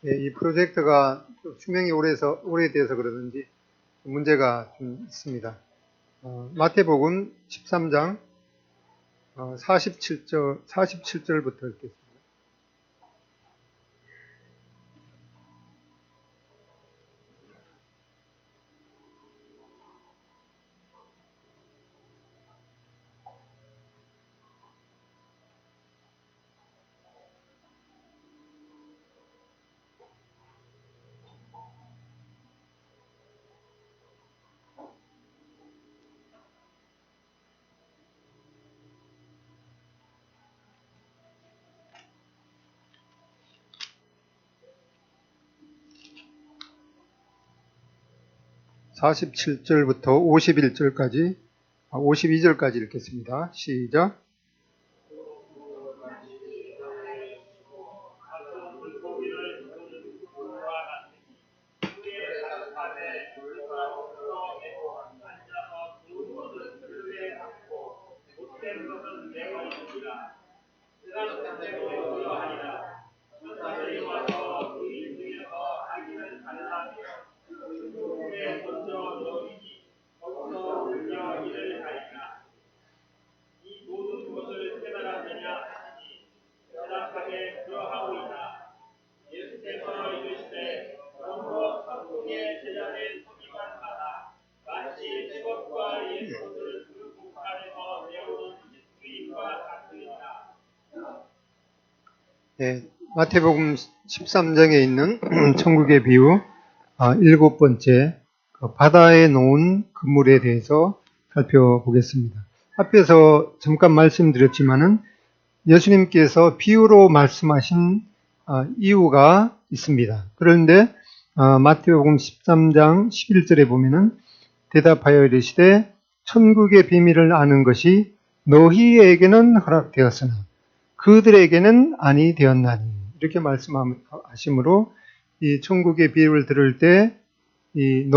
예, 이 프로젝트가 수명이 오래돼서 그러는지 문제가 좀 있습니다. 마태복음 13장 47절부터 읽겠습니다. (47절부터) (51절까지) 52절까지 읽겠습니다. 시작. 네, 마태복음 13장에 있는 천국의 비유 7번째 바다에 놓은 그물에 대해서 살펴보겠습니다. 앞에서 잠깐 말씀드렸지만은 예수님께서 비유로 말씀하신 이유가 있습니다. 그런데 마태복음 13장 11절에 보면은 대답하여 이르시되 천국의 비밀을 아는 것이 너희에게는 허락되었으나 그들에게는 아니 되었나니, 이렇게 말씀하시므로 이 천국의 비유를 들을 때 이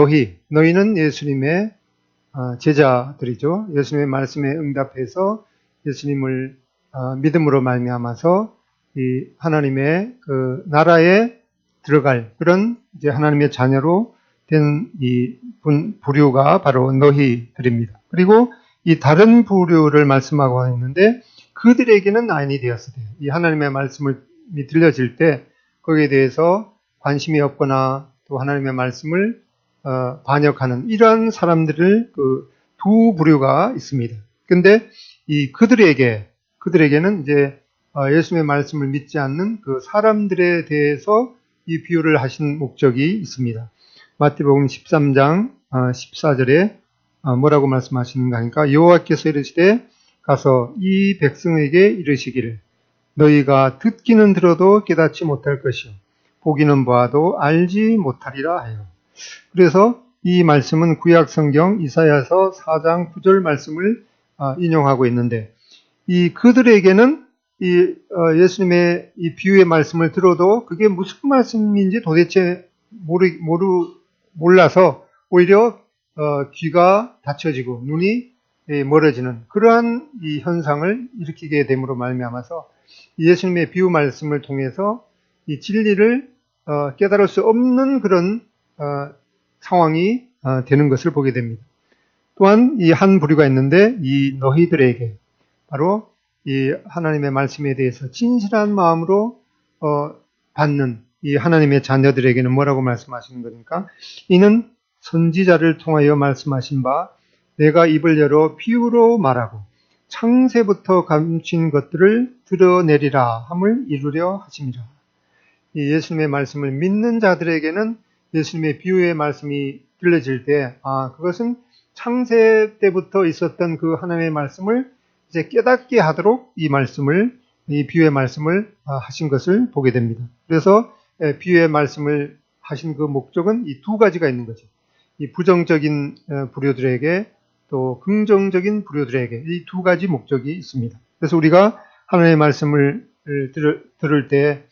너희는 예수님의 제자들이죠. 예수님의 말씀에 응답해서 예수님을 믿음으로 말미암아서 이 하나님의 그 나라에 들어갈 그런 이제 하나님의 자녀로 된 이 부류가 바로 너희들입니다. 그리고 이 다른 부류를 말씀하고 있는데 그들에게는 아니 되었으되, 이 하나님의 말씀이 들려질 때 거기에 대해서 관심이 없거나 또 하나님의 말씀을 반역하는 이러한 사람들을 그 두 부류가 있습니다. 근데 이 그들에게는 이제 예수님의 말씀을 믿지 않는 그 사람들에 대해서 이 비유를 하신 목적이 있습니다. 마태복음 13장 14절에 뭐라고 말씀하시는가 하니까 여호와께서 이르시되 가서 이 백성에게 이르시기를 너희가 듣기는 들어도 깨닫지 못할 것이요 보기는 보아도 알지 못하리라 하여. 그래서 이 말씀은 구약성경 이사야서 4장 9절 말씀을 인용하고 있는데, 이 그들에게는 이 예수님의 이 비유의 말씀을 들어도 그게 무슨 말씀인지 도대체 몰라서 오히려 귀가 닫혀지고 눈이 멀어지는 그러한 이 현상을 일으키게 됨으로 말미암아서 예수님의 비유 말씀을 통해서 이 진리를 깨달을 수 없는 그런 상황이 되는 것을 보게 됩니다. 또한 이 한 부류가 있는데 이 너희들에게, 바로 이 하나님의 말씀에 대해서 진실한 마음으로 받는 이 하나님의 자녀들에게는 뭐라고 말씀하시는 거니까 이는 선지자를 통하여 말씀하신 바 내가 입을 열어 비유로 말하고 창세부터 감춘 것들을 드러내리라 함을 이루려 하심이라. 이 예수님의 말씀을 믿는 자들에게는 예수님의 비유의 말씀이 들려질 때 그것은 창세 때부터 있었던 그 하나님의 말씀을 이제 깨닫게 하도록 이 비유의 말씀을 하신 것을 보게 됩니다. 그래서 비유의 말씀을 하신 그 목적은 이 두 가지가 있는 거죠. 이 부정적인 부류들에게 또 긍정적인 부류들에게 이 두 가지 목적이 있습니다. 그래서 우리가 하나님의 말씀을 들을 때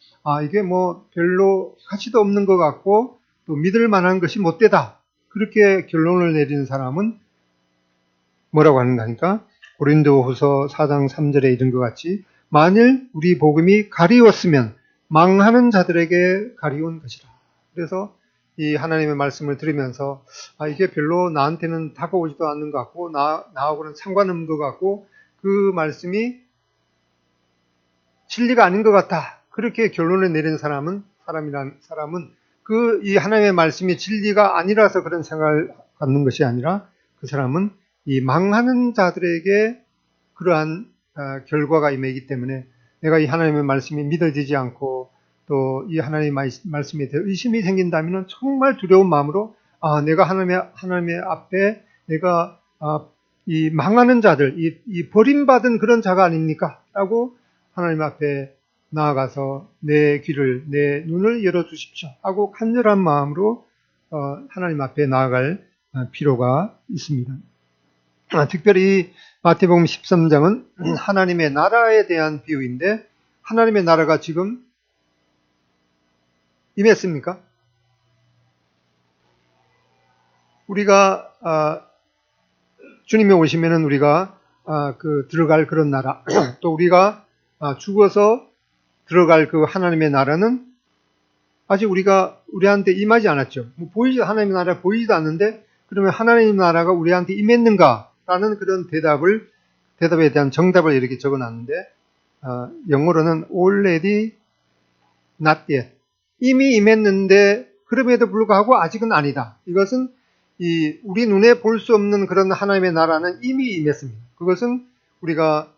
이게 뭐 별로 가치도 없는 것 같고 또 믿을 만한 것이 못되다, 그렇게 결론을 내리는 사람은 뭐라고 하는가 하니까 고린도후서 4장 3절에 이런 것 같이 만일 우리 복음이 가리웠으면 망하는 자들에게 가리운 것이라. 그래서 이 하나님의 말씀을 들으면서 이게 별로 나한테는 다가오지도 않는 것 같고 나하고는 상관없는 것 같고 그 말씀이 진리가 아닌 것 같다. 그렇게 결론을 내린 사람은 이 하나님의 말씀이 진리가 아니라서 그런 생각을 갖는 것이 아니라 그 사람은 이 망하는 자들에게 그러한 결과가 임하기 때문에 내가 이 하나님의 말씀이 믿어지지 않고 또 이 하나님의 말씀에 대해 의심이 생긴다면 정말 두려운 마음으로 내가 하나님의 앞에 내가 이 망하는 자들, 이 버림받은 그런 자가 아닙니까? 라고 하나님 앞에 나아가서 내 귀를, 내 눈을 열어주십시오 하고 간절한 마음으로 하나님 앞에 나아갈 필요가 있습니다. 특별히 마태복음 13장은 하나님의 나라에 대한 비유인데 하나님의 나라가 지금 임했습니까? 우리가 주님이 오시면은 우리가 들어갈 그런 나라 또 우리가 죽어서 들어갈 그 하나님의 나라는 아직 우리한테 임하지 않았죠. 하나님의 나라 보이지도 않는데 그러면 하나님의 나라가 우리한테 임했는가라는 그런 대답에 대한 정답을 이렇게 적어놨는데 영어로는 already not yet. 이미 임했는데 그럼에도 불구하고 아직은 아니다. 이것은 우리 눈에 볼 수 없는 그런 하나님의 나라는 이미 임했습니다. 그것은 우리가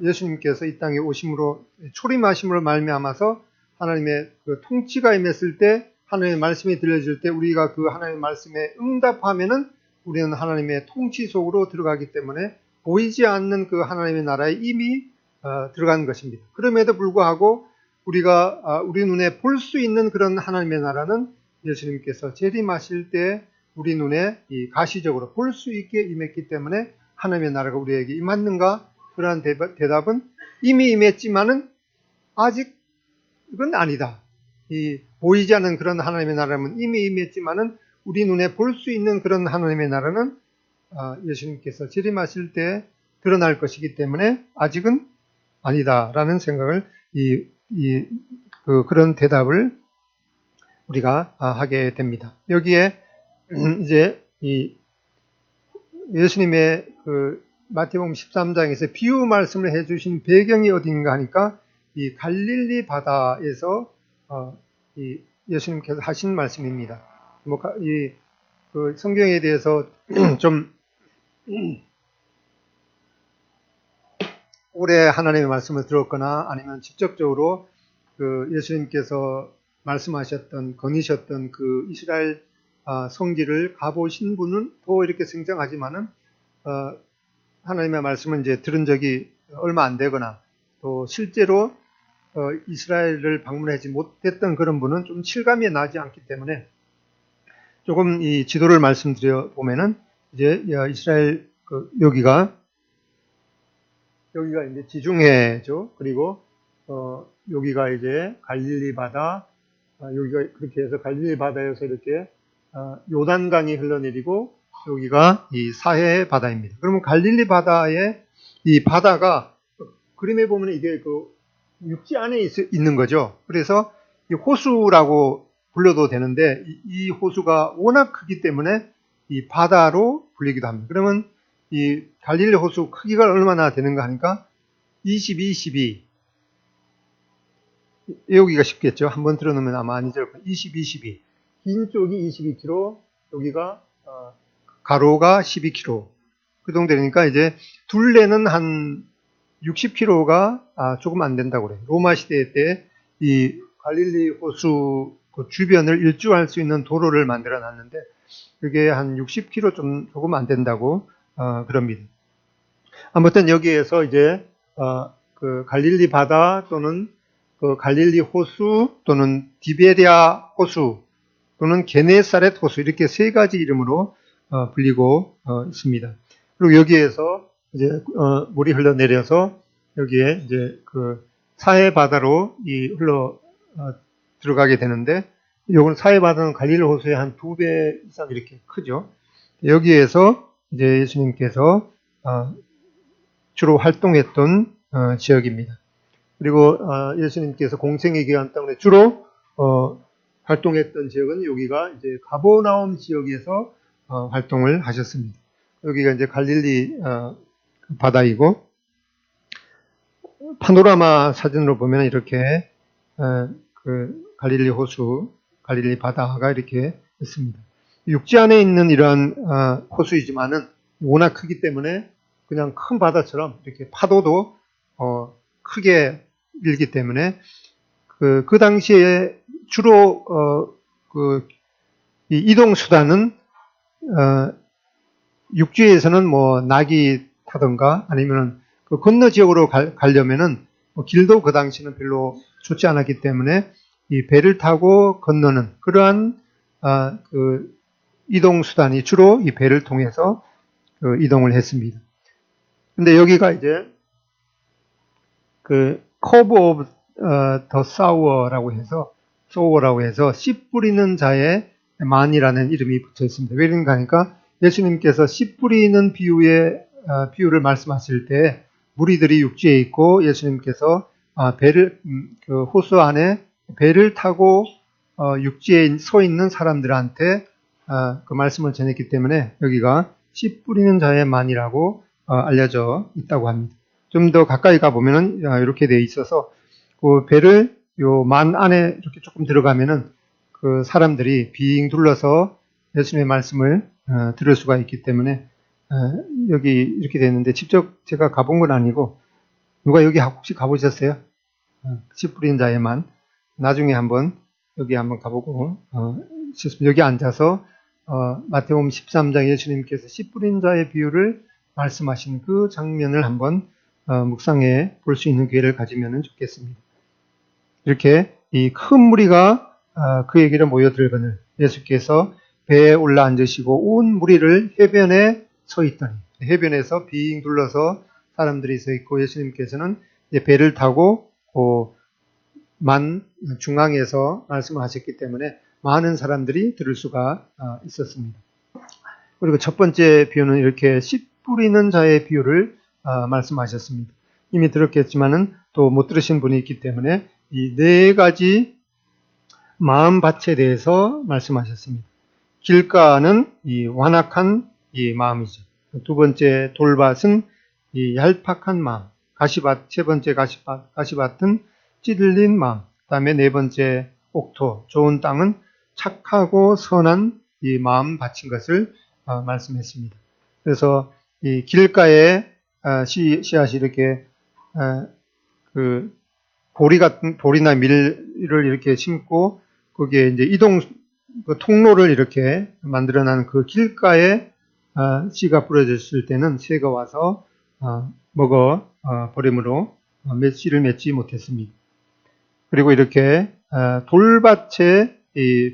예수님께서 이 땅에 오심으로 초림하심으로 말미암아서 하나님의 그 통치가 임했을 때 하나님의 말씀이 들려질 때 우리가 그 하나님의 말씀에 응답하면은 우리는 하나님의 통치 속으로 들어가기 때문에 보이지 않는 그 하나님의 나라에 이미 들어간 것입니다. 그럼에도 불구하고 우리가 우리 눈에 볼 수 있는 그런 하나님의 나라는 예수님께서 재림하실 때 우리 눈에 가시적으로 볼 수 있게 임했기 때문에 하나님의 나라가 우리에게 임했는가? 그러한 대답은 이미 임했지만은 아직 이건 아니다. 보이지 않는 그런 하나님의 나라는 이미 임했지만은 우리 눈에 볼 수 있는 그런 하나님의 나라는 예수님께서 재림하실 때 드러날 것이기 때문에 아직은 아니다라는 생각을 그런 대답을 우리가 하게 됩니다. 여기에 이제 예수님의 마태복음 13장에서 비유 말씀을 해주신 배경이 어딘가 하니까 이 갈릴리 바다에서 예수님께서 하신 말씀입니다. 그 성경에 대해서 좀 오래 하나님의 말씀을 들었거나 아니면 직접적으로 그 예수님께서 말씀하셨던 거니셨던 그 이스라엘 성지를 가보신 분은 또 이렇게 생생하지만은 하나님의 말씀을 이제 들은 적이 얼마 안 되거나 또 실제로 이스라엘을 방문하지 못했던 그런 분은 좀 실감이 나지 않기 때문에 조금 이 지도를 말씀드려 보면은 이제 이스라엘 여기가 이제 지중해죠. 그리고 여기가 이제 갈릴리 바다, 여기가 그렇게 해서 갈릴리 바다에서 이렇게 요단강이 흘러내리고 여기가 이 사해 바다입니다. 그러면 갈릴리 바다의 이 바다가 그림에 보면 이게 그 육지 안에 있는 거죠. 그래서 이 호수라고 불러도 되는데 이 호수가 워낙 크기 때문에 이 바다로 불리기도 합니다. 그러면 이 갈릴리 호수 크기가 얼마나 되는가 하니까 22 외우기가 쉽겠죠. 한번 들어놓으면 아마 안 잊을 거예요. 22 긴 쪽이 22km, 여기가 가로가 12km 그 정도 되니까 이제 둘레는 한 60km가 조금 안 된다고 그래요. 로마 시대 때 이 갈릴리 호수 그 주변을 일주할 수 있는 도로를 만들어 놨는데 그게 한 60km 조금 안 된다고 그럽니다. 아무튼 여기에서 이제 그 갈릴리 바다 또는 그 갈릴리 호수 또는 디베리아 호수 또는 게네사렛 호수 이렇게 세 가지 이름으로 불리고 있습니다. 그리고 여기에서 이제 물이 흘러내려서 여기에 이제 그 사해 바다로 흘러 들어가게 되는데 요건 사해 바다는 갈릴리 호수의 한 2배 이상 이렇게 크죠. 여기에서 이제 예수님께서 주로 활동했던 지역입니다. 그리고 예수님께서 공생의 기간 동안에 주로 활동했던 지역은 여기가 이제 가버나움 지역에서 활동을 하셨습니다. 여기가 이제 갈릴리 바다이고, 파노라마 사진으로 보면 이렇게 그 갈릴리 호수, 갈릴리 바다가 이렇게 있습니다. 육지 안에 있는 이러한 호수이지만은 워낙 크기 때문에 그냥 큰 바다처럼 이렇게 파도도 크게 일기 때문에 그 당시에 주로 이 이동 수단은 육지에서는 뭐 낙이 타던가 아니면 그 건너 지역으로 가려면은 뭐 길도 그 당시는 별로 좋지 않았기 때문에 이 배를 타고 건너는 그러한 그 이동 수단이 주로 이 배를 통해서 이동을 했습니다. 근데 여기가 이제 그 커브 오브 더 사워라고 해서 씨 뿌리는 자의 만이라는 이름이 붙어 있습니다. 왜 그런가 하니까 예수님께서 씨 뿌리는 비유를 말씀하실 때 무리들이 육지에 있고 예수님께서 그 호수 안에 배를 타고 육지에 서 있는 사람들한테 그 말씀을 전했기 때문에 여기가 씨 뿌리는 자의 만이라고 알려져 있다고 합니다. 좀 더 가까이 가보면은 이렇게 되어 있어서 그 배를 요 만 안에 이렇게 조금 들어가면은 그 사람들이 빙 둘러서 예수님의 말씀을 들을 수가 있기 때문에 여기 이렇게 되어 있는데 직접 제가 가본 건 아니고 누가 여기 혹시 가보셨어요? 씨 뿌린 자의 만. 나중에 한번 여기 한번 가보고 여기 앉아서 마태복음 13장 예수님께서 씨 뿌린 자의 비유를 말씀하신 그 장면을 한번 묵상해 볼 수 있는 기회를 가지면 좋겠습니다. 이렇게 이 큰 무리가 그에게로 모여들거늘 예수께서 배에 올라 앉으시고 온 무리를 해변에 서 있더니 해변에서 빙 둘러서 사람들이 서 있고 예수님께서는 이제 배를 타고 만 중앙에서 말씀을 하셨기 때문에 많은 사람들이 들을 수가 있었습니다. 그리고 첫 번째 비유는 이렇게 씨 뿌리는 자의 비유를 말씀하셨습니다. 이미 들었겠지만은 또 못 들으신 분이 있기 때문에 이 네 가지 마음밭에 대해서 말씀하셨습니다. 길가는 이 완악한 이 마음이죠. 두 번째 돌밭은 이 얄팍한 마음, 가시밭, 세 번째 가시밭은 찌들린 마음, 그다음에 네 번째 옥토, 좋은 땅은 착하고 선한 이 마음 바친 것을 말씀했습니다. 그래서 이 길가에 씨앗이 이렇게 그 보리나 밀을 이렇게 심고 거기에 이제 그 통로를 이렇게 만들어놓은 그 길가에 씨가 뿌려졌을 때는 새가 와서 먹어 버림으로 씨를 맺지 못했습니다. 그리고 이렇게 돌밭에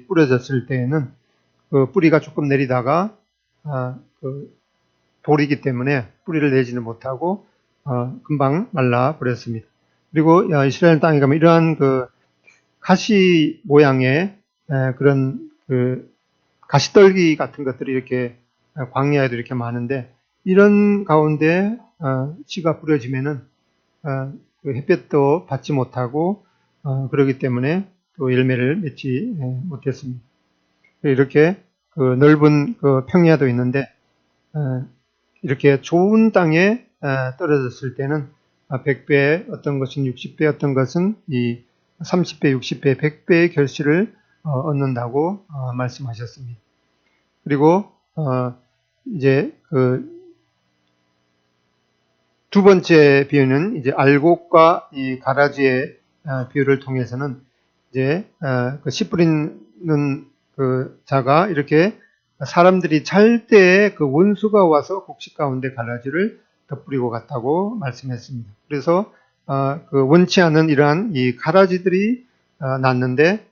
뿌려졌을 때에는 그 뿌리가 조금 내리다가 그 돌이기 때문에 뿌리를 내지는 못하고 금방 말라 버렸습니다. 그리고 이스라엘 땅에 가면 이러한 그 가시 모양의 그런 그 가시떨기 같은 것들이 이렇게 광야에도 이렇게 많은데 이런 가운데 씨가 뿌려지면은 그 햇볕도 받지 못하고 그러기 때문에 또 열매를 맺지 못했습니다. 이렇게 그 넓은 그 평야도 있는데 이렇게 좋은 땅에 떨어졌을 때는 100배, 어떤 것은 60배, 어떤 것은 이 30배, 60배, 100배의 결실을 얻는다고 말씀하셨습니다. 그리고 이제 그 두 번째 비유는 이제 알곡과 이 가라지의 비유를 통해서는 이제 그 씨 뿌리는 그 자가 이렇게 사람들이 잘 때 그 원수가 와서 곡식 가운데 가라지를 덧뿌리고 갔다고 말씀했습니다. 그래서 그 원치 않은 이러한 이 가라지들이 났는데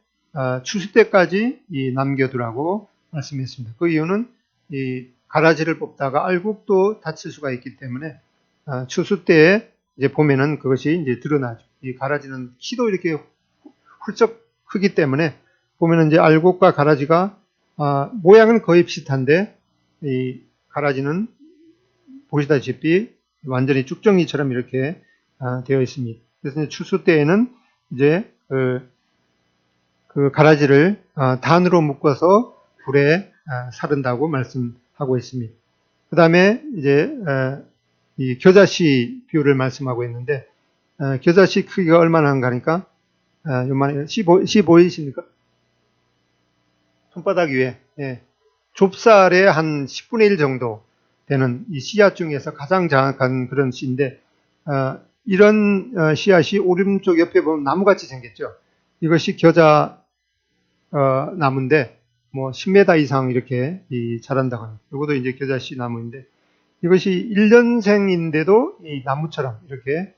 추수 때까지 남겨두라고 말씀했습니다. 그 이유는 이 가라지를 뽑다가 알곡도 다칠 수가 있기 때문에 추수 때에 이제 보면은 그것이 이제 드러나죠. 이 가라지는 키도 이렇게 훌쩍 크기 때문에 보면은 이제 알곡과 가라지가 모양은 거의 비슷한데 이 가라지는 보시다시피 완전히 쭉정이처럼 이렇게 되어 있습니다. 그래서 이제 추수 때에는 이제 그 가라지를 단으로 묶어서 불에 사른다고 말씀하고 있습니다. 그 다음에 이제 이 겨자씨 비유를 말씀하고 있는데 겨자씨 크기가 얼마나 한가 하니까 요만해 15이십니까? 손바닥 위에 좁쌀의 한 10분의 1 정도 되는 이 씨앗 중에서 가장 작은 그런 씨인데 이런 씨앗이 오른쪽 옆에 보면 나무같이 생겼죠. 이것이 겨자 나무인데 뭐 10m 이상 이렇게 자란다고 합니다. 이것도 이제 겨자씨 나무인데 이것이 1년생인데도 이 나무처럼 이렇게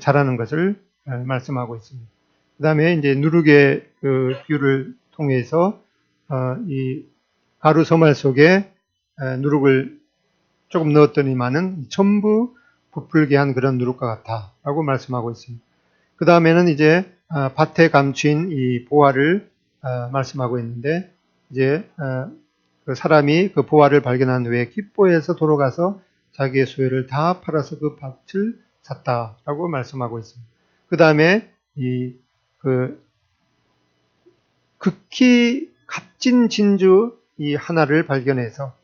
자라는 것을 말씀하고 있습니다. 그 다음에 이제 누룩의 그 비유를 통해서 이 가루 소말 속에 누룩을 조금 넣었더니만은 전부 부풀게 한 그런 누룩과 같다라고 말씀하고 있습니다. 그 다음에는 이제 밭에 감춘 이 보화를 말씀하고 있는데 이제 그 사람이 그 보화를 발견한 후에 기뻐해서 돌아가서 자기의 소유를 다 팔아서 그 밭을 샀다라고 말씀하고 있습니다. 그 다음에 그 극히 값진 진주 이 하나를 발견해서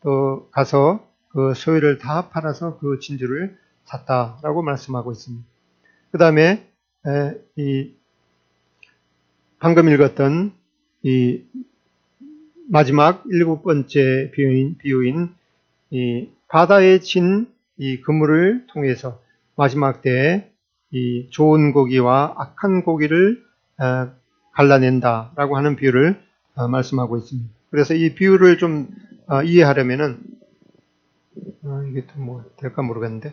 또 가서 그 소유를 다 팔아서 그 진주를 샀다라고 말씀하고 있습니다. 그 다음에 방금 읽었던 이 마지막 7번째 비유인 이 바다에 진 이 그물을 통해서 마지막 때에 이 좋은 고기와 악한 고기를 갈라낸다라고 하는 비유를 말씀하고 있습니다. 그래서 이 비유를 좀 이해하려면은 이게 또 뭐 될까 모르겠는데.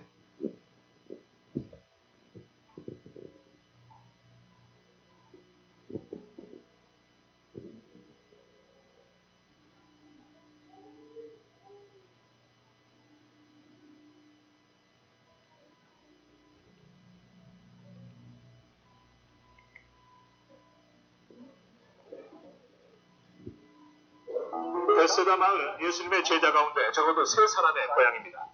베세다 마을은 예수님의 제자 가운데 적어도 3사람의 고향입니다.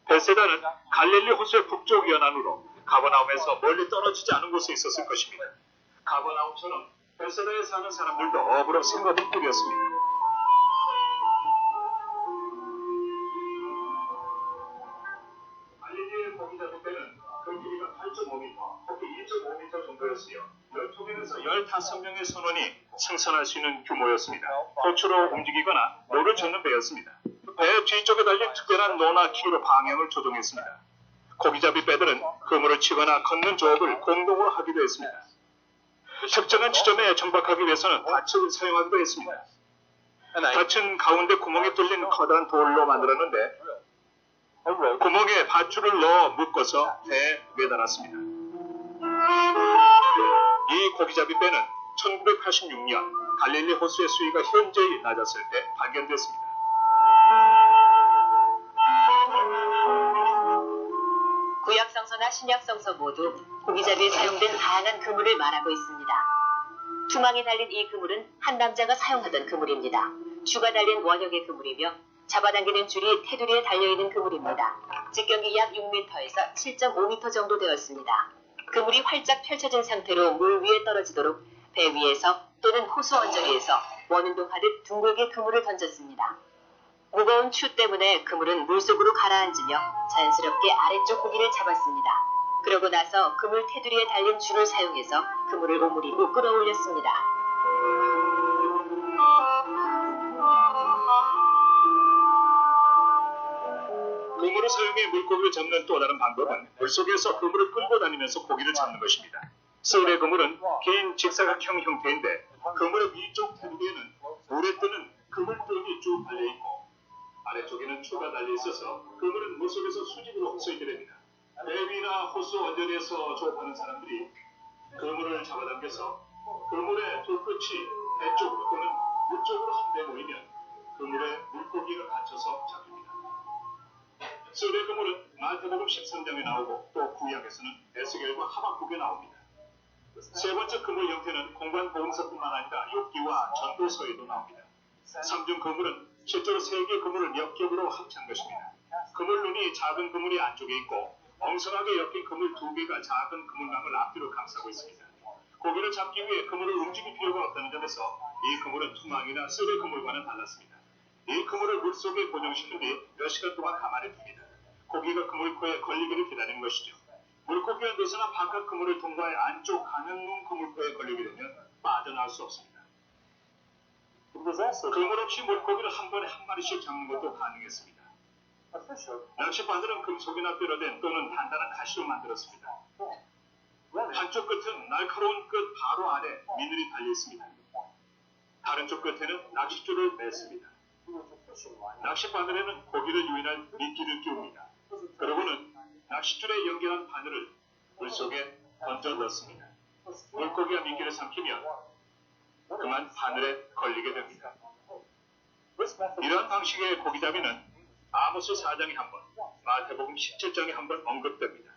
베세다는 갈릴리 호수의 북쪽 연안으로 가버나움에서 멀리 떨어지지 않은 곳에 있었을 것입니다. 가버나움처럼 베세다에 사는 사람들도 업으로 생각을 꾸렸습니다. 갈릴리의 고기잡이 때는 그 길이가 8.5m, 폭이 2.5m 정도였으며 12명에서 15명의 선원이 생산할 수 있는 규모였습니다. 도추로 움직이거나 노를 젓는 배였습니다. 배 뒤쪽에 달린 특별한 노나 키로 방향을 조종했습니다. 고기잡이 배들은 그물을 치거나 걷는 조업을 공동으로 하기도 했습니다. 특정한 지점에 정박하기 위해서는 밭을 사용하기도 했습니다. 밭은 가운데 구멍에 뚫린 커다란 돌로 만들었는데 구멍에 밧줄을 넣어 묶어서 배에 매달았습니다. 이 고기잡이 배는 1986년 갈릴리 호수의 수위가 현저히 낮았을 때 발견됐습니다. 구약성서나 신약성서 모두 고기잡이에 사용된 다양한 그물을 말하고 있습니다. 투망이 달린 이 그물은 한 남자가 사용하던 그물입니다. 주가 달린 원형의 그물이며 잡아당기는 줄이 테두리에 달려있는 그물입니다. 직경이 약 6m에서 7.5m 정도 되었습니다. 그물이 활짝 펼쳐진 상태로 물 위에 떨어지도록 배 위에서 또는 호수 언저리에서 원운동하듯 둥글게 그물을 던졌습니다. 무거운 추 때문에 그물은 물속으로 가라앉으며 자연스럽게 아래쪽 고기를 잡았습니다. 그러고 나서 그물 테두리에 달린 줄을 사용해서 그물을 오므리고 끌어올렸습니다. 그물을 사용해 물고기를 잡는 또 다른 방법은 물속에서 그물을 끌고 다니면서 고기를 잡는 것입니다. 서울의 그물은 긴 직사각형 형태인데 그물의 위쪽 테두리에는 물에 뜨는 그물등이 쭉 달려있고 아래쪽에는 추가 달려있어서 그물은 물속에서 수직으로 서 있게 됩니다. 배 위나 호수 언저리에서 조업하는 사람들이 그물을 잡아당겨서 그물의 두 끝이 배 쪽으로 또는 물 쪽으로 한데 모이면 그물에 물고기가 갇혀서 잡힙니다. 서울의 그물은 마태복음 13장에 나오고 또 구약에서는 에스겔과 하박국에 나옵니다. 세 번째 그물 형태는 공간 보험서뿐만 아니라 욥기와 전도서에도 나옵니다. 삼중 그물은 실제로 세 개의 그물을 몇 겹으로 합친 것입니다. 그물 눈이 작은 그물이 안쪽에 있고 엉성하게 엮인 그물 2개가 작은 그물망을 앞뒤로 감싸고 있습니다. 고기를 잡기 위해 그물을 움직일 필요가 없다는 점에서 이 그물은 투망이나 쇠의 그물과는 달랐습니다. 이 그물을 물속에 고정시킨 뒤 몇 시간 동안 가만히 둡니다. 고기가 그물코에 걸리기를 기다리는 것이죠. 물고기 연도서나 바깥 그물을 통과해 안쪽 가는문 그물코에 걸리게 되면 빠져나올 수 없습니다. 그물 없이 물고기를 한 번에 한 마리씩 잡는 것도 가능했습니다. 낚시바늘은 금속이나 뼈로 된 또는 단단한 가시로 만들었습니다. 한쪽 끝은 날카로운 끝 바로 아래 미늘이 달려 있습니다. 다른 쪽 끝에는 낚싯줄을 맸습니다. 낚시바늘에는 고기를 유인할 미끼를 끼웁니다. 그러고는 낚싯줄에 연결한 바늘을 물속에 던져 넣습니다. 물고기가 미끼를 삼키면 그만 바늘에 걸리게 됩니다. 이러한 방식의 고기잡이는 아모스 4장에 한 번, 마태복음 17장에 한 번 언급됩니다.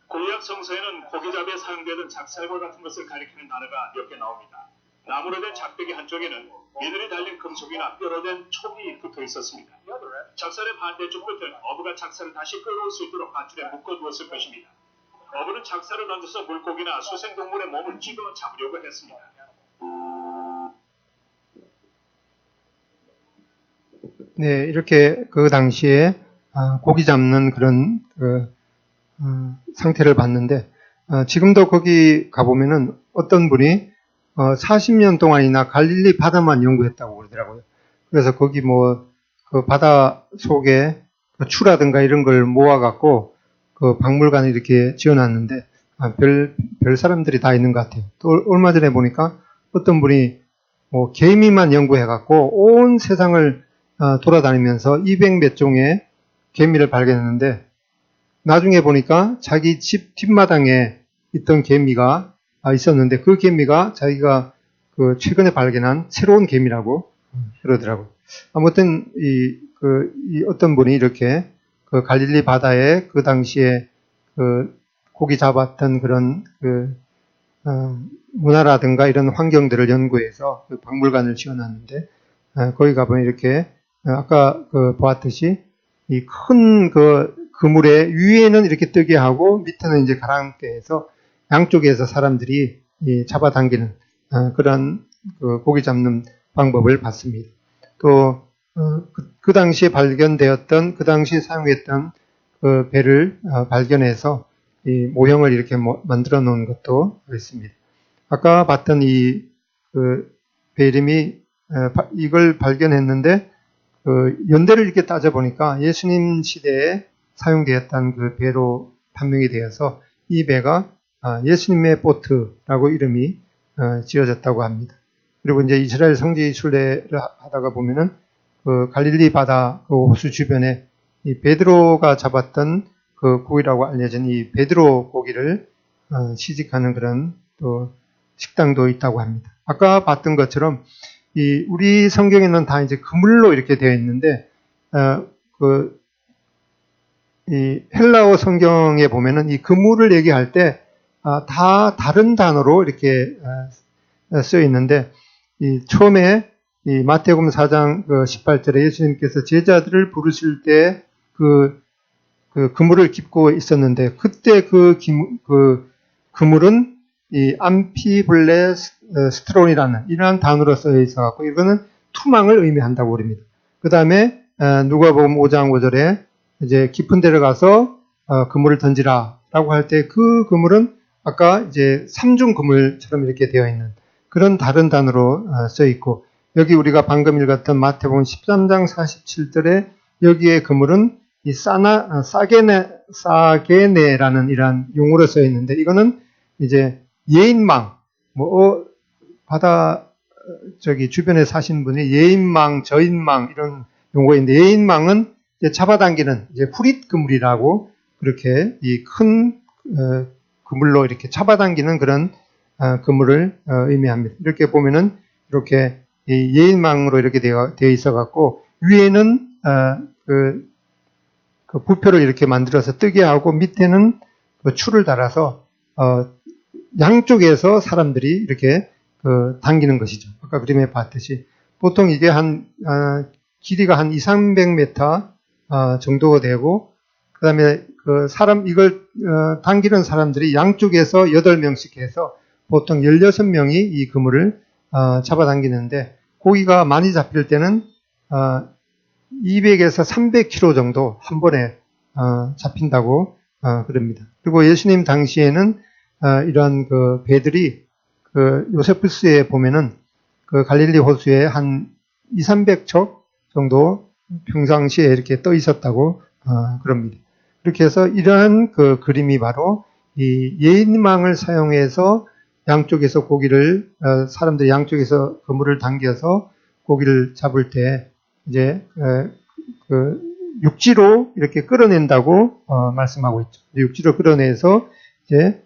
구약 성서에는 고기잡이에 사용되던 작살과 같은 것을 가리키는 단어가 몇 개 나옵니다. 나무로 된 작대기 한쪽에는 미늘이 달린 금속이나 뼈로 된 촉이 붙어 있었습니다. 작살의 반대쪽 끝은 어부가 작살을 다시 끌어올 수 있도록 밧줄에 묶어두었을 것입니다. 어부는 작살을 던져서 물고기나 수생동물의 몸을 찢어 잡으려고 했습니다. 네, 이렇게 그 당시에 고기 잡는 그런 상태를 봤는데 지금도 거기 가보면은 어떤 분이 40년 동안이나 갈릴리 바다만 연구했다고 그러더라고요. 그래서 거기 그 바다 속에 그 추라든가 이런 걸 모아갖고 그 박물관에 이렇게 지어놨는데 별 사람들이 다 있는 것 같아요. 또 얼마 전에 보니까 어떤 분이 개미만 연구해갖고 온 세상을 돌아다니면서 200몇 종의 개미를 발견했는데 나중에 보니까 자기 집 뒷마당에 있던 개미가 있었는데 그 개미가 자기가 그 최근에 발견한 새로운 개미라고 그러더라고요. 아무튼 이 어떤 분이 이렇게 그 갈릴리 바다에 그 당시에 그 고기 잡았던 그런 문화라든가 이런 환경들을 연구해서 그 박물관을 지어놨는데 거기 가보면 이렇게 아까 보았듯이 이 큰 그물의 위에는 이렇게 뜨게 하고 밑에는 이제 가라앉게 해서 양쪽에서 사람들이 잡아당기는 그런 고기 잡는 방법을 봤습니다. 또 그 당시에 발견되었던 그 당시에 사용했던 그 배를 발견해서 이 모형을 이렇게 만들어 놓은 것도 있습니다. 아까 봤던 배 이름이 이걸 발견했는데 연대를 이렇게 따져보니까 예수님 시대에 사용되었던 그 배로 판명이 되어서 이 배가 예수님의 보트라고 이름이 지어졌다고 합니다. 그리고 이제 이스라엘 성지 순례를 하다가 보면은 그 갈릴리 바다 그 호수 주변에 이 베드로가 잡았던 그 고기라고 알려진 이 베드로 고기를 시식하는 그런 또 식당도 있다고 합니다. 아까 봤던 것처럼 우리 성경에는 다 이제 그물로 이렇게 되어 있는데 이 헬라어 성경에 보면은 이 그물을 얘기할 때 다 다른 단어로 이렇게 쓰여 있는데 처음에 이 마태복음 4장 18절에 예수님께서 제자들을 부르실 때 그 그물을 깁고 있었는데 그때 그 그물은 이 암피블레스트론이라는 이러한 단어로 쓰여 있어갖고 이거는 투망을 의미한다고 그럽니다. 그 다음에 누가복음 5장 5절에 이제 깊은 데를 가서 그물을 던지라라고 할 때 그 그물은 아까 이제 삼중 그물처럼 이렇게 되어 있는 그런 다른 단어로 써 있고 여기 우리가 방금 읽었던 마태복음 13장 47절에 여기에 그물은 이 사게네라는 이러한 용어로 써 있는데 이거는 이제 예인망 바다 주변에 사신 분이 예인망, 저인망 이런 용어인데 예인망은 이제 잡아당기는 이제 후릿 그물이라고 그렇게 이 큰 그물로 이렇게 잡아당기는 그런 그물을 의미합니다. 이렇게 보면은 이렇게 이 예인망으로 이렇게 되어 있어 갖고 위에는 그 부표를 이렇게 만들어서 뜨게 하고 밑에는 그 줄을 달아서 양쪽에서 사람들이 이렇게 당기는 것이죠. 아까 그림에 봤듯이 보통 이게 길이가 한 200~300m 정도가 되고 그다음에 이걸 당기는 사람들이 양쪽에서 8명씩 해서 보통 16명이 이 그물을 잡아당기는데, 고기가 많이 잡힐 때는 200에서 300kg 정도 한 번에 잡힌다고 그럽니다. 그리고 예수님 당시에는 이러한 그 배들이 요세푸스에 보면은 그 갈릴리 호수에 한 200~300척 정도 평상시에 이렇게 떠 있었다고 그럽니다. 이렇게 해서 이러한 그 그림이 바로 이 예인망을 사용해서 양쪽에서 고기를 사람들이 양쪽에서 그물을 당겨서 고기를 잡을 때 이제 그 육지로 이렇게 끌어낸다고 말씀하고 있죠. 육지로 끌어내서 이제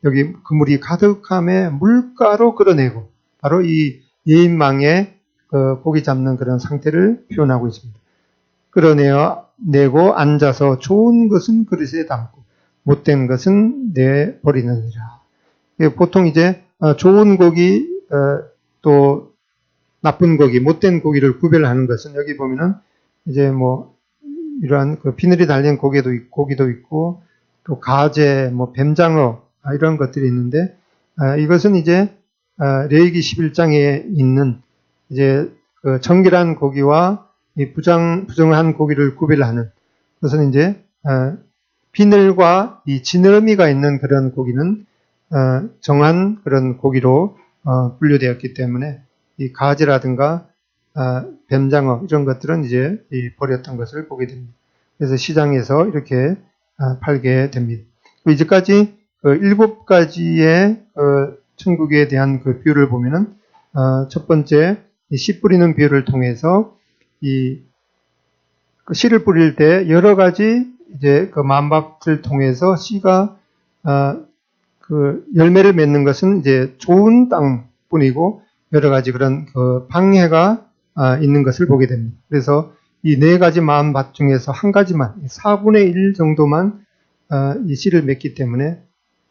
여기 그물이 가득함에 물가로 끌어내고, 바로 이 예인망에 고기 잡는 그런 상태를 표현하고 있습니다. 끌어내고 앉아서 좋은 것은 그릇에 담고 못된 것은 내버리느니라. 보통 이제 좋은 고기 또 나쁜 고기, 못된 고기를 구별하는 것은 여기 보면은 이제 뭐 이러한 그 비늘이 달린 고기도 있고 또 가재, 뭐 뱀장어 이런 것들이 있는데, 이것은 이제 레위기 11장에 있는 이제 그 정결한 고기와 이 부정한 고기를 구별하는, 그것은 이제 비늘과 이 지느러미가 있는 그런 고기는 정한 그런 고기로 분류되었기 때문에, 이 가지라든가 뱀장어 이런 것들은 이제 버렸던 것을 보게 됩니다. 그래서 시장에서 이렇게 팔게 됩니다. 이제까지 7가지의 천국에 대한 그 비유를 보면은 첫 번째 씨 뿌리는 비유를 통해서 그 씨를 뿌릴 때 여러 가지 이제 그 만밥을 통해서 씨가 그 열매를 맺는 것은 이제 좋은 땅뿐이고 여러 가지 그런 그 방해가 있는 것을 보게 됩니다. 그래서 이 4가지 만밭 중에서 한 가지만 4분의 1 정도만 이 씨를 맺기 때문에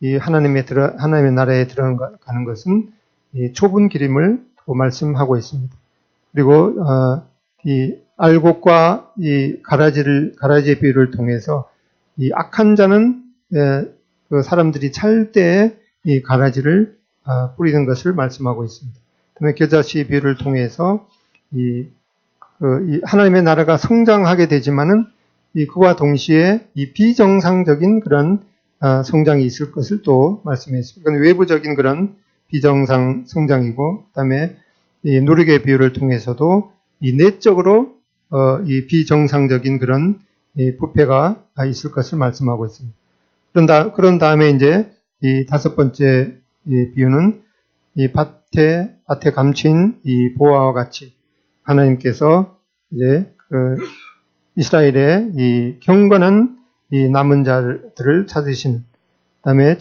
이 하나님의 나라에 들어가는 것은 이 좁은 길임을 말씀하고 있습니다. 그리고 이 알곡과 이 가라지의 비유를 통해서 이 악한 자는 그 사람들이 찰 때에 이 가라지를 뿌리는 것을 말씀하고 있습니다. 그다음에 겨자씨 비유를 통해서 이 하나님의 나라가 성장하게 되지만은 그와 동시에 이 비정상적인 그런 성장이 있을 것을 또 말씀했습니다. 이건 외부적인 그런 비정상 성장이고, 그다음에 이 누룩의 비유를 통해서도 이 내적으로 이 비정상적인 그런 부패가 있을 것을 말씀하고 있습니다. 그런 다음에 이제 이 5번째 비유는 이 밭에 감춘 이 보화와 같이 하나님께서 이제 이스라엘의 이 경건한 이 남은 자들을 찾으시는, 그다음에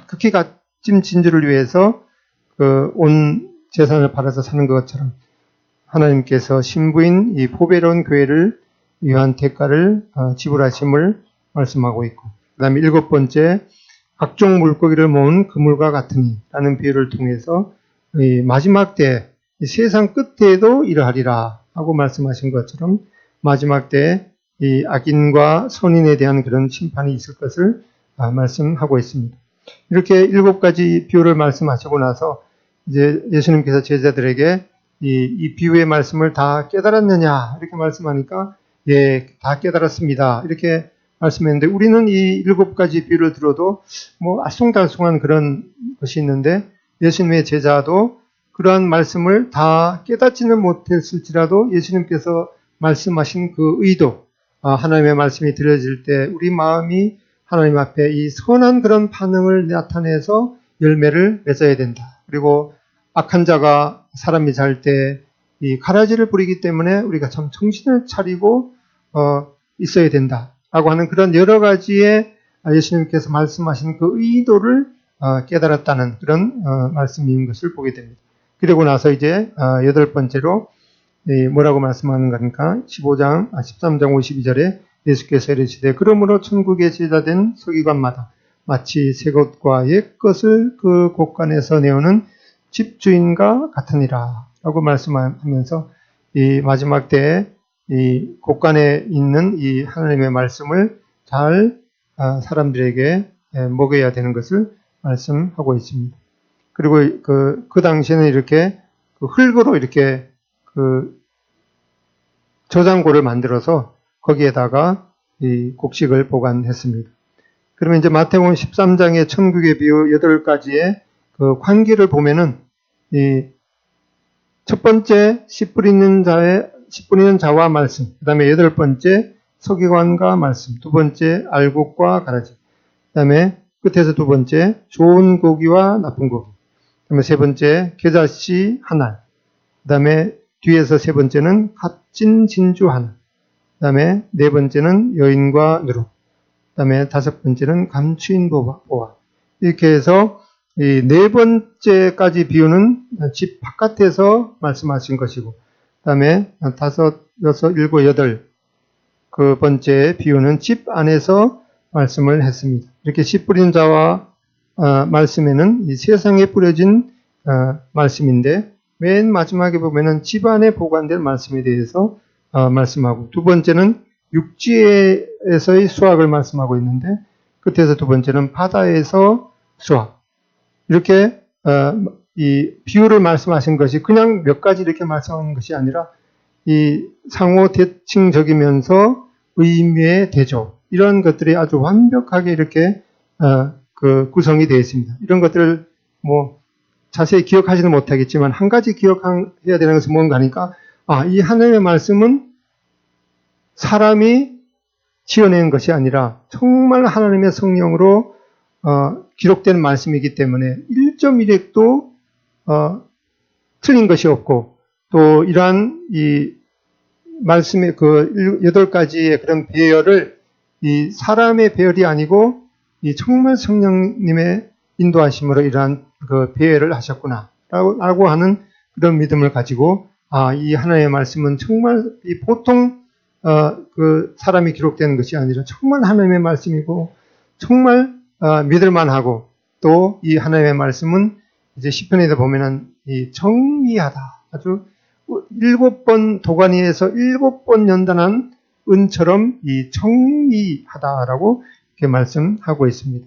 극히 값진 진주를 위해서 온 재산을 팔아서 사는 것처럼 하나님께서 신부인 이 보배로운 교회를 위한 대가를 지불하심을 말씀하고 있고, 그다음에 7번째 각종 물고기를 모은 그물과 같으니 라는 비유를 통해서 이 마지막 때 이 세상 끝에도 이러하리라 하고 말씀하신 것처럼 마지막 때 이 악인과 선인에 대한 그런 심판이 있을 것을 말씀하고 있습니다. 이렇게 7가지 비유를 말씀하시고 나서 이제 예수님께서 제자들에게 이 비유의 말씀을 다 깨달았느냐 이렇게 말씀하니까 예, 다 깨달았습니다 이렇게 말씀했는데, 우리는 이 7가지 비유를 들어도 뭐 알쏭달쏭한 그런 것이 있는데, 예수님의 제자도 그러한 말씀을 다 깨닫지는 못했을지라도 예수님께서 말씀하신 그 의도, 하나님의 말씀이 들려질 때 우리 마음이 하나님 앞에 이 선한 그런 반응을 나타내서 열매를 맺어야 된다. 그리고 악한 자가 사람이 잘 때 이 가라지를 부리기 때문에 우리가 참 정신을 차리고 있어야 된다. 라고 하는 그런 여러 가지의 예수님께서 말씀하신 그 의도를 깨달았다는 그런 말씀인 것을 보게 됩니다. 그리고 나서 이제 8번째로 뭐라고 말씀하는가 하니까 13장 52절에 예수께서 이르시되 그러므로 천국의 제자된 서기관마다 마치 새 것과 옛 것을 그 곳간에서 내오는 집주인과 같으니라 라고 말씀하면서 이 마지막 때에 이 곳간에 있는 이 하나님의 말씀을 잘 사람들에게 먹여야 되는 것을 말씀하고 있습니다. 그리고 그 당시에는 이렇게 흙으로 이렇게 저장고를 만들어서 거기에다가 이 곡식을 보관했습니다. 그러면 이제 마태복음 13장의 천국의 비유 8가지의 그 관계를 보면은 이 첫 번째 씨 뿌리는 자와 말씀, 그 다음에 8번째 서기관과 말씀, 두 번째 알곡과 가라지, 그 다음에 끝에서 두 번째 좋은 고기와 나쁜 고기, 그 다음에 세 번째 겨자씨 하나, 그 다음에 뒤에서 세 번째는 값진 진주 하나, 그 다음에 네 번째는 여인과 누룩, 그 다음에 다섯 번째는 감추인 보화. 이렇게 해서 이 네 번째까지 비유는 집 바깥에서 말씀하신 것이고, 그 다음에 다섯, 여섯, 일곱, 여덟 그 번째 비유는 집 안에서 말씀을 했습니다. 이렇게 씨 뿌린 자와 말씀에는 이 세상에 뿌려진 말씀인데, 맨 마지막에 보면은 집 안에 보관될 말씀에 대해서 말씀하고, 두 번째는 육지에서의 수확을 말씀하고 있는데, 끝에서 두 번째는 바다에서 수확. 이렇게 이 비유를 말씀하신 것이 그냥 몇 가지 이렇게 말씀하는 것이 아니라 이 상호 대칭적이면서 의미의 대조, 이런 것들이 아주 완벽하게 이렇게 구성이 되어 있습니다. 이런 것들을 뭐 자세히 기억하지는 못하겠지만 한 가지 기억해야 되는 것은 뭔가 하니까, 이 하나님의 말씀은 사람이 지어낸 것이 아니라 정말 하나님의 성령으로 기록된 말씀이기 때문에 1.1핵도 틀린 것이 없고, 또 이러한 이 말씀의 그 8가지의 그런 배열을 이 사람의 배열이 아니고 이 정말 성령님의 인도하심으로 이러한 그 배열을 하셨구나 라고 하는 그런 믿음을 가지고, 이 하나님의 말씀은 정말 이 보통 그 사람이 기록된 것이 아니라 정말 하나님의 말씀이고 정말 믿을만하고, 또 이 하나님의 말씀은 이제 시편에도 보면은 이 정미하다, 아주 7번 도가니에서 7번 연단한 은처럼 이 정미하다라고 이렇게 말씀하고 있습니다.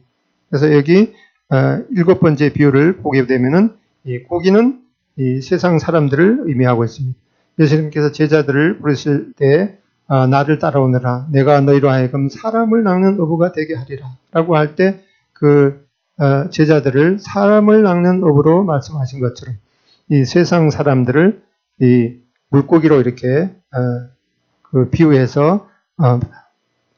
그래서 여기 7번째 비유를 보게 되면은 이 고기는 이 세상 사람들을 의미하고 있습니다. 예수님께서 제자들을 부르실 때 나를 따라오너라, 내가 너희로 하여금 사람을 낚는 어부가 되게 하리라 라고 할 때 그 제자들을 사람을 낚는 어부로 말씀하신 것처럼 이 세상 사람들을 이 물고기로 이렇게 그 비유해서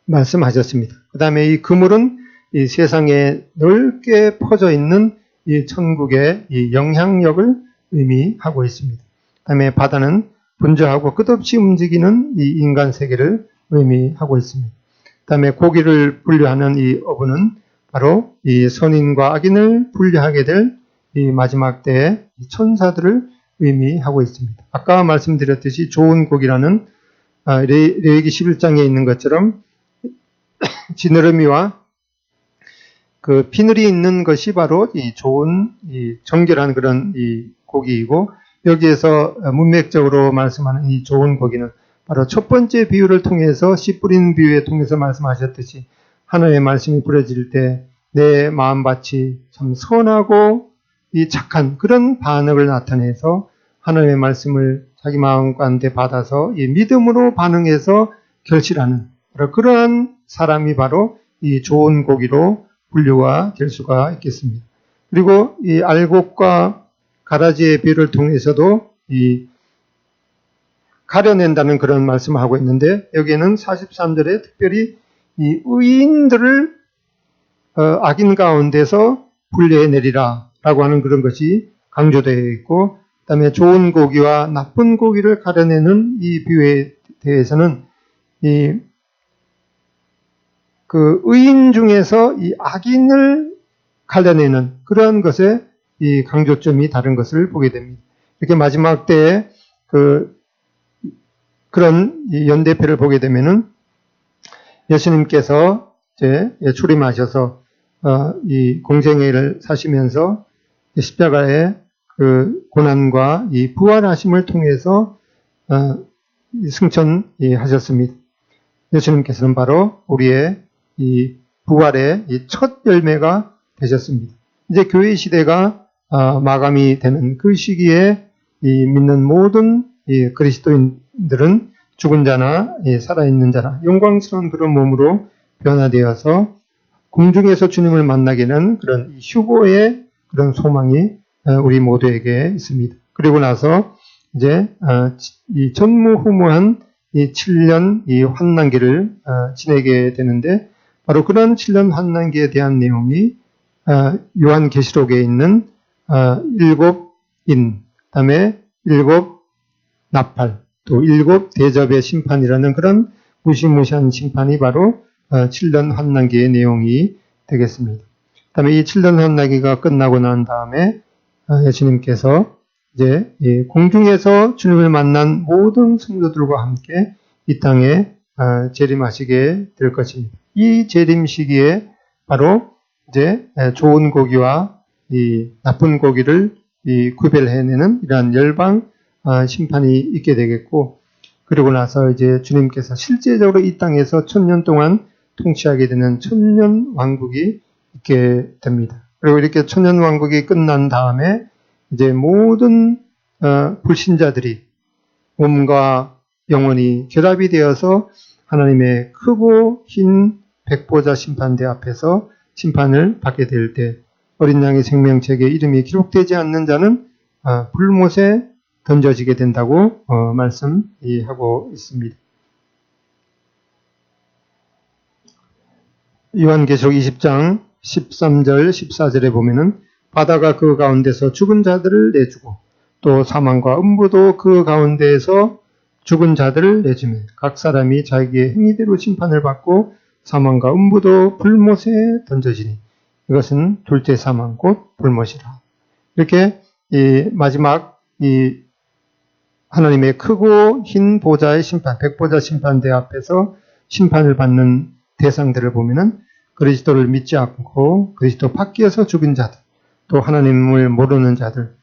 말씀하셨습니다. 그 다음에 이 그물은 이 세상에 넓게 퍼져 있는 이 천국의 이 영향력을 의미하고 있습니다. 그 다음에 바다는 분주하고 끝없이 움직이는 이 인간 세계를 의미하고 있습니다. 그 다음에 고기를 분류하는 이 어부는 바로 이 선인과 악인을 분류하게 될 이 마지막 때의 천사들을 의미하고 있습니다. 아까 말씀드렸듯이 좋은 고기라는 레위기 11장에 있는 것처럼 지느러미와 그 비늘이 있는 것이 바로 이 좋은 이 정결한 그런 이 고기이고, 여기에서 문맥적으로 말씀하는 이 좋은 고기는 바로 첫 번째 비유를 통해서 씨 뿌린 비유에 통해서 말씀하셨듯이 하나님의 말씀이 뿌려질 때 내 마음밭이 참 선하고 이 착한 그런 반응을 나타내서 하나님의 말씀을 자기 마음 가운데 받아서 이 믿음으로 반응해서 결실하는 그러한 사람이 바로 이 좋은 고기로 분류가 될 수가 있겠습니다. 그리고 이 알곡과 가라지의 비유를 통해서도 이 가려낸다는 그런 말씀을 하고 있는데, 여기에는 43절에 특별히 이 의인들을 악인 가운데서 분류해내리라 라고 하는 그런 것이 강조되어 있고, 그 다음에 좋은 고기와 나쁜 고기를 가려내는 이 비유에 대해서는 그 의인 중에서 이 악인을 가려내는 그런 것에 이 강조점이 다른 것을 보게 됩니다. 이렇게 마지막 때에 그런 연대표를 보게 되면은 예수님께서 이제 출임하셔서 이 공생애를 사시면서 십자가의 그 고난과 이 부활하심을 통해서 승천하셨습니다. 예수님께서는 바로 우리의 이 부활의 이 첫 열매가 되셨습니다. 이제 교회 시대가 마감이 되는 그 시기에 이 믿는 모든 이 그리스도인들은 죽은 자나 살아있는 자나 영광스러운 그런 몸으로 변화되어서 공중에서 주님을 만나게는 그런 휴고의 그런 소망이 우리 모두에게 있습니다. 그리고 나서 이제 이 전무후무한 이 7년 이 환난기를 지내게 되는데 바로 그런 7년 환난기에 대한 내용이 요한계시록에 있는 7인, 그다음에 7 나팔, 또 7 대접의 심판이라는 그런 무시무시한 심판이 바로 7년 환난기의 내용이 되겠습니다. 그다음에 이 7년 환난기가 끝나고 난 다음에 예수님께서 이제 공중에서 주님을 만난 모든 성도들과 함께 이 땅에 재림하시게 될 것입니다. 이 재림 시기에 바로 이제 좋은 고기와 이 나쁜 고기를 구별해내는 이러한 열방 심판이 있게 되겠고, 그리고 나서 이제 주님께서 실제적으로 이 땅에서 1000년 동안 통치하게 되는 천년 왕국이 있게 됩니다. 그리고 이렇게 1000년 왕국이 끝난 다음에 이제 모든 불신자들이 몸과 영혼이 결합이 되어서 하나님의 크고 흰 백보자 심판대 앞에서 심판을 받게 될 때 어린 양의 생명책에 이름이 기록되지 않는 자는 불못에 던져지게 된다고 말씀하고 있습니다. 요한계시록 20장 13절 14절에 보면은 바다가 그 가운데서 죽은 자들을 내주고 또 사망과 음부도 그 가운데에서 죽은 자들을 내주며 각 사람이 자기의 행위대로 심판을 받고 사망과 음부도 불못에 던져지니 이것은 둘째 사망 곧 불못이라. 이렇게 이 마지막 이 하나님의 크고 흰 보좌의 심판, 백보좌 심판대 앞에서 심판을 받는 대상들을 보면은 그리스도를 믿지 않고 그리스도 밖에서 죽은 자들, 또 하나님을 모르는 자들,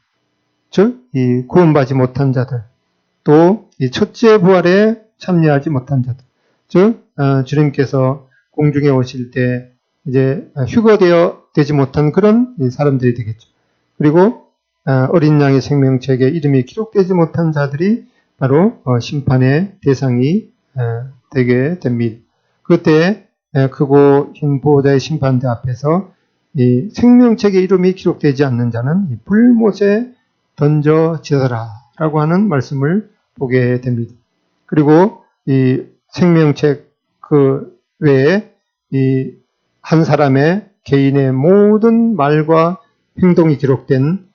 즉 이 구원받지 못한 자들, 또 이 첫째 부활에 참여하지 못한 자들, 즉 주님께서 공중에 오실 때 이제 휴거되지 못한 그런 사람들이 되겠죠. 그리고 어린 양의 생명책에 이름이 기록되지 못한 자들이 바로 심판의 대상이 되게 됩니다. 그때 크고 흰 보호자의 심판대 앞에서 이 생명책에 이름이 기록되지 않는 자는 이 불못에 던져지더라라고 하는 말씀을 보게 됩니다. 그리고 이 생명책 그 외에 이 한 사람의 개인의 모든 말과 행동이 기록된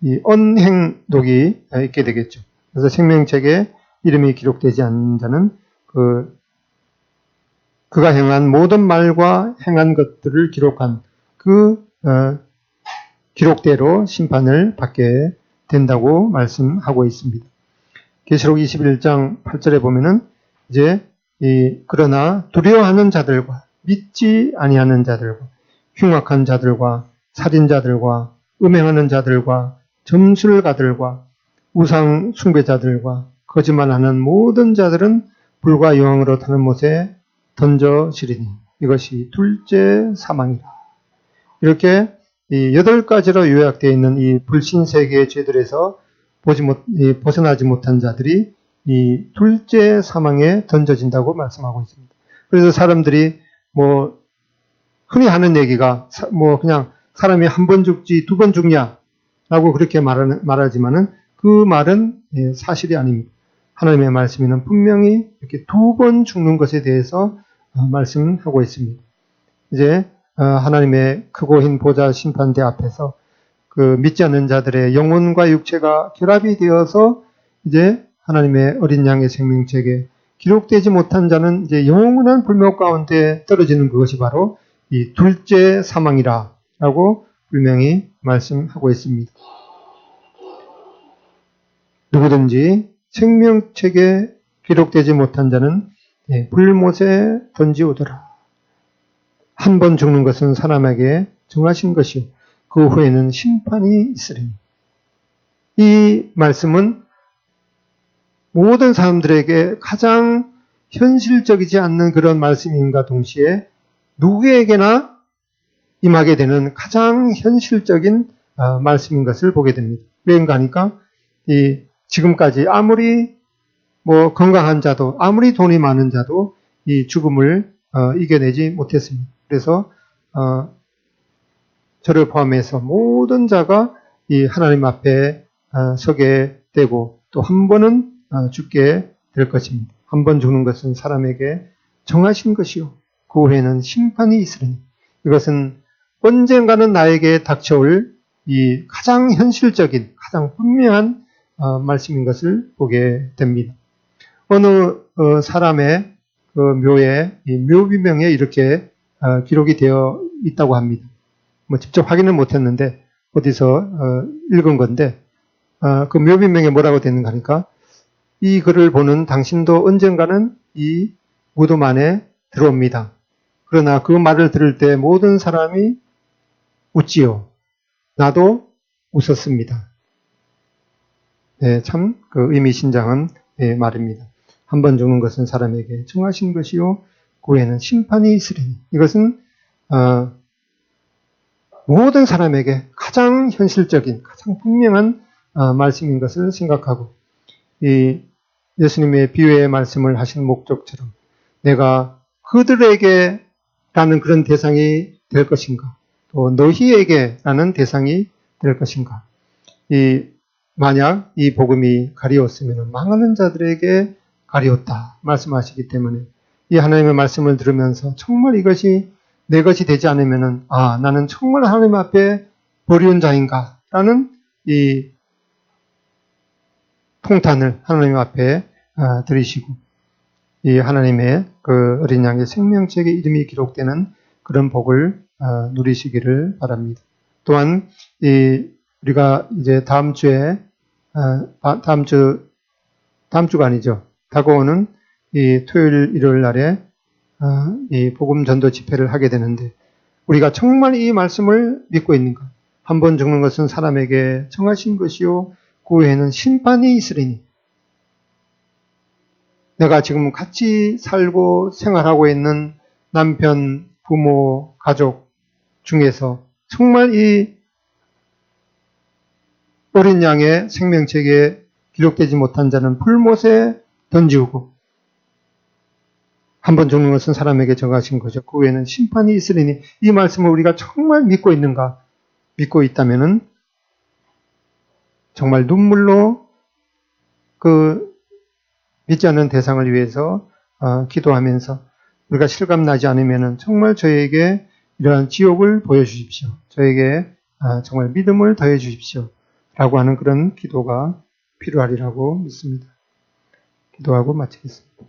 이 언행록이 있게 되겠죠. 그래서 생명책에 이름이 기록되지 않는 자는 그가 행한 모든 말과 행한 것들을 기록한 그 기록대로 심판을 받게 된다고 말씀하고 있습니다. 계시록 21장 8절에 보면은 이제 그러나 두려워하는 자들과 믿지 아니하는 자들과 흉악한 자들과 살인자들과 음행하는 자들과 점술가들과 우상 숭배자들과 거짓말하는 모든 자들은 불과 여왕으로 타는 못에 던져지리니 이것이 둘째 사망이라. 이렇게 이 8가지로 요약되어 있는 이 불신세계의 죄들에서 벗어나지 못한 자들이 이 둘째 사망에 던져진다고 말씀하고 있습니다. 그래서 사람들이 흔히 하는 얘기가 그냥 사람이 한 번 죽지 2번 죽냐라고 그렇게 말하지만은 그 말은 사실이 아닙니다. 하나님의 말씀에는 분명히 이렇게 2번 죽는 것에 대해서 말씀하고 있습니다. 이제 하나님의 크고 흰 보좌 심판대 앞에서 그 믿지 않는 자들의 영혼과 육체가 결합이 되어서 이제 하나님의 어린 양의 생명책에 기록되지 못한 자는 이제 영원한 불멸 가운데 떨어지는 그것이 바로 이 둘째 사망이라고 분명히 말씀하고 있습니다. 누구든지 생명책에 기록되지 못한 자는 불못에 던지오더라. 한 번 죽는 것은 사람에게 정하신 것이요 그 후에는 심판이 있으리니. 이 말씀은 모든 사람들에게 가장 현실적이지 않는 그런 말씀임과 동시에 누구에게나 임하게 되는 가장 현실적인 말씀인 것을 보게 됩니다. 왜인가 하니까 지금까지 아무리 건강한 자도 아무리 돈이 많은 자도 이 죽음을 이겨내지 못했습니다. 그래서 저를 포함해서 모든 자가 이 하나님 앞에 서게 되고 또 한 번은 죽게 될 것입니다. 한 번 죽는 것은 사람에게 정하신 것이요 그 후에는 심판이 있으리니 이것은 언젠가는 나에게 닥쳐올 이 가장 현실적인 가장 분명한 말씀인 것을 보게 됩니다. 어느 사람의 그 묘에 묘비명에 이렇게 기록이 되어 있다고 합니다. 직접 확인을 못했는데 어디서 읽은 건데 그 묘비명에 뭐라고 되는가 하니까 이 글을 보는 당신도 언젠가는 이 무덤 안에 들어옵니다. 그러나 그 말을 들을 때 모든 사람이 웃지요. 나도 웃었습니다. 네, 참 그 의미심장한 말입니다. 한 번 죽는 것은 사람에게 정하신 것이요 그 후에는 심판이 있으리니 이것은 모든 사람에게 가장 현실적인 가장 분명한 말씀인 것을 생각하고 이 예수님의 비유의 말씀을 하신 목적처럼 내가 그들에게 라는 그런 대상이 될 것인가 또 너희에게 라는 대상이 될 것인가 만약 이 복음이 가리웠으면 망하는 자들에게 가리웠다 말씀하시기 때문에 이 하나님의 말씀을 들으면서 정말 이것이 내 것이 되지 않으면은 나는 정말 하나님 앞에 버리운 자인가 라는 이 통탄을 하나님 앞에 들이시고 이 하나님의 그 어린 양의 생명책에 이름이 기록되는 그런 복을 누리시기를 바랍니다. 또한 우리가 이제 다음 주가 아니죠. 다가오는 이 토요일, 일요일 날에 이 복음 전도 집회를 하게 되는데 우리가 정말 이 말씀을 믿고 있는가? 한 번 죽는 것은 사람에게 정하신 것이요 그 후에는 심판이 있으리니 내가 지금 같이 살고 생활하고 있는 남편, 부모, 가족 중에서 정말 이 어린 양의 생명책에 기록되지 못한 자는 불못에 던지우고 한 번 죽는 것은 사람에게 정하신 거죠. 그 후에는 심판이 있으리니 이 말씀을 우리가 정말 믿고 있는가? 믿고 있다면은 정말 눈물로 그 믿지 않는 대상을 위해서 기도하면서 우리가 실감나지 않으면은 정말 저에게 이러한 지옥을 보여주십시오. 저에게 정말 믿음을 더해 주십시오. 라고 하는 그런 기도가 필요하리라고 믿습니다. 기도하고 마치겠습니다.